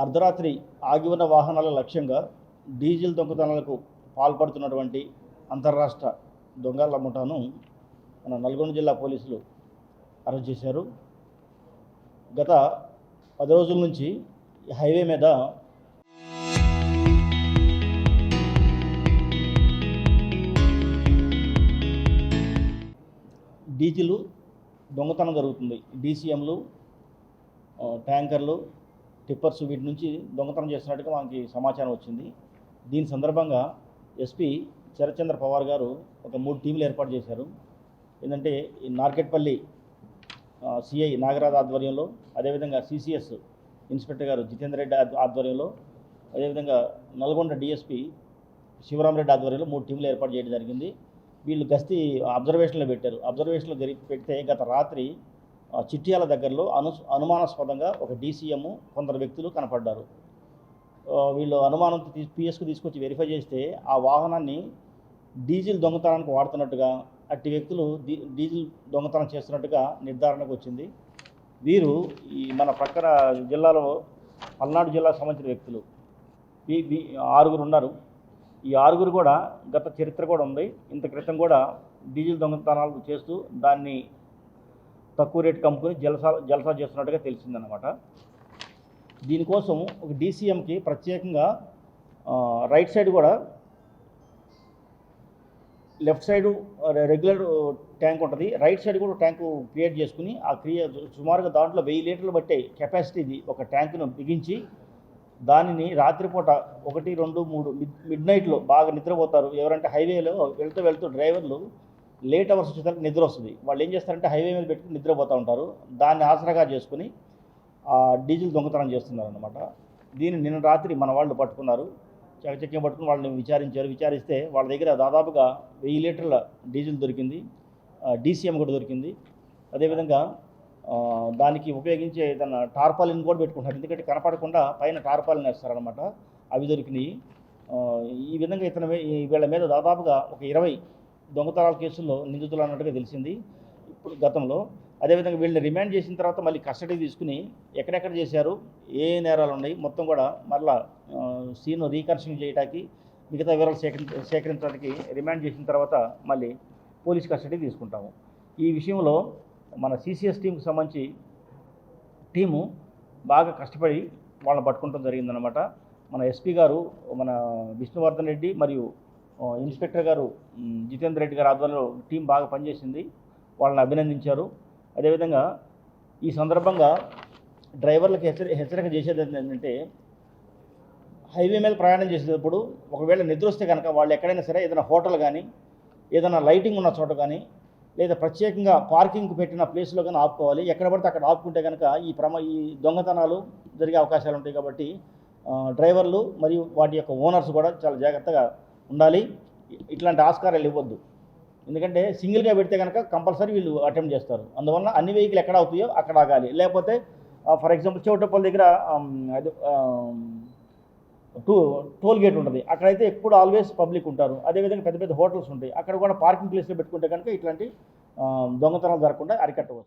అర్ధరాత్రి ఆగి ఉన్న వాహనాల లక్ష్యంగా డీజిల్ దొంగతనాలకు పాల్పడుతున్నటువంటి అంతర్రాష్ట్ర దొంగల ముఠాను మన నల్గొండ జిల్లా పోలీసులు అరెస్ట్ చేశారు. గత 10 రోజుల నుంచి హైవే మీద డీజిల్ దొంగతనం జరుగుతుంది. డీసీఎంలు, ట్యాంకర్లు, టిప్పర్స్ వీటి నుంచి దొంగతనం చేస్తున్నట్టుగా మనకి సమాచారం వచ్చింది. దీని సందర్భంగా ఎస్పీ శరత్చంద్ర పవార్ గారు ఒక 3 టీంలు ఏర్పాటు చేశారు. ఏంటంటే ఈ నార్కెట్పల్లి సిఐ నాగరాజ్ ఆధ్వర్యంలో, అదేవిధంగా సిసిఎస్ ఇన్స్పెక్టర్ గారు జితేందర్ రెడ్డి ఆధ్వర్యంలో, అదేవిధంగా నల్గొండ డిఎస్పీ శివరామరెడ్డి ఆధ్వర్యంలో 3 టీంలు ఏర్పాటు చేయడం జరిగింది. వీళ్ళు గస్తీ అబ్జర్వేషన్లో పెట్టారు. అబ్జర్వేషన్లో పెడితే గత రాత్రి చిట్యాల దగ్గరలో అనుమానాస్పదంగా ఒక డీసీఎం కొందరు వ్యక్తులు కనపడ్డారు. వీళ్ళు అనుమానంతో పిఎస్కు తీసుకొచ్చి వెరిఫై చేస్తే ఆ వాహనాన్ని డీజిల్ దొంగతనానికి వాడుతున్నట్టుగా, అట్టి వ్యక్తులు డీజిల్ దొంగతనం చేస్తున్నట్టుగా నిర్ధారణకు వచ్చింది. వీరు ఈ మన ప్రక్కన జిల్లాలో పల్నాడు జిల్లాకు సంబంధించిన వ్యక్తులు 6 ఉన్నారు. ఈ 6 కూడా గత చరిత్ర కూడా ఉంది. ఇంత క్రితం కూడా డీజిల్ దొంగతనాలు చేస్తూ దాన్ని తక్కువ రేటు కమ్ముకొని జలసా చేస్తున్నట్టుగా తెలిసిందన్నమాట. దీనికోసం ఒక డీసీఎంకి ప్రత్యేకంగా రైట్ సైడ్ కూడా లెఫ్ట్ సైడు రెగ్యులర్ ట్యాంక్ ఉంటుంది, రైట్ సైడ్ కూడా ట్యాంకు క్రియేట్ చేసుకుని సుమారుగా దాంట్లో 1000 లీటర్లు బట్టే కెపాసిటీది ఒక ట్యాంకును బిగించి దానిని రాత్రిపూట 1, 2, 3 మిడ్ నైట్లో బాగా నిద్రపోతారు. ఎవరంటే హైవేలో వెళ్తూ డ్రైవర్లు లేట్ అవర్స్ వచ్చేసరికి నిద్ర వస్తుంది. వాళ్ళు ఏం చేస్తారంటే హైవే మీద పెట్టుకుని నిద్రపోతూ ఉంటారు. దాన్ని ఆసరాగా చేసుకుని డీజిల్ దొంగతనం చేస్తున్నారు అన్నమాట. దీన్ని నిన్న రాత్రి మన వాళ్ళు పట్టుకున్నారు. చకచక్యం పట్టుకుని వాళ్ళని విచారిస్తే వాళ్ళ దగ్గర దాదాపుగా 1000 లీటర్ల డీజిల్ దొరికింది, డీసీఎం కూడా దొరికింది. అదేవిధంగా దానికి ఉపయోగించే ఏదైనా టార్పాలిన్ కూడా పెట్టుకుంటారు, ఎందుకంటే కనపడకుండా పైన టార్పాలిన్ వేస్తారనమాట. అవి దొరికినాయి. ఈ విధంగా వీళ్ళ మీద దాదాపుగా ఒక 20 దొంగతనాల కేసుల్లో నిందితులు అన్నట్టుగా తెలిసింది ఇప్పుడు గతంలో. అదేవిధంగా వీళ్ళని రిమాండ్ చేసిన తర్వాత మళ్ళీ కస్టడీ తీసుకుని ఎక్కడెక్కడ చేశారు, ఏ నేరాలు ఉన్నాయి మొత్తం కూడా మరలా సీన్ రీకన్స్ట్రక్ట్ చేయడానికి, మిగతా వివరాలు సేకరించడానికి రిమాండ్ చేసిన తర్వాత మళ్ళీ పోలీస్ కస్టడీ తీసుకుంటాము. ఈ విషయంలో మన సిసిఎస్ టీంకి సంబంధించి టీము బాగా కష్టపడి వాళ్ళని పట్టుకుంటం జరిగిందనమాట. మన ఎస్పీ గారు, మన విష్ణువర్ధన్ రెడ్డి మరియు ఇన్స్పెక్టర్ గారు జితేందర్ రెడ్డి గారి ఆధ్వర్యంలో టీం బాగా పనిచేసింది. వాళ్ళని అభినందించారు. అదేవిధంగా ఈ సందర్భంగా డ్రైవర్లకు హెచ్చరిక చేసేది ఏంటంటే, హైవే మీద ప్రయాణం చేసేటప్పుడు ఒకవేళ నిద్ర వస్తే కనుక వాళ్ళు ఎక్కడైనా సరే ఏదైనా హోటల్ కానీ, ఏదైనా లైటింగ్ ఉన్న చోట కానీ, లేదా ప్రత్యేకంగా పార్కింగ్కి పెట్టిన ప్లేస్లో కానీ ఆపుకోవాలి. ఎక్కడ పడితే అక్కడ ఆపుకుంటే కనుక ఈ దొంగతనాలు జరిగే అవకాశాలు ఉంటాయి. కాబట్టి డ్రైవర్లు మరియు వాటి యొక్క ఓనర్స్ కూడా చాలా జాగ్రత్తగా ఉండాలి. ఇట్లాంటి ఆస్కారాలు ఇవ్వద్దు. ఎందుకంటే సింగిల్గా పెడితే కనుక కంపల్సరీ వీళ్ళు అటెంప్ట్ చేస్తారు. అందువల్ల అన్ని వెహికల్ ఎక్కడ అవుతాయో అక్కడ ఆగాలి. లేకపోతే ఫర్ ఎగ్జాంపుల్ చౌటప్పల్ దగ్గర టోల్ గేట్ ఉంటుంది, అక్కడైతే ఎప్పుడు ఆల్వేస్ పబ్లిక్ ఉంటారు. అదేవిధంగా పెద్ద పెద్ద హోటల్స్ ఉంటాయి, అక్కడ కూడా పార్కింగ్ ప్లేస్లో పెట్టుకుంటే కనుక ఇట్లాంటి దొంగతనాలు జరగకుండా అరికట్టవచ్చు.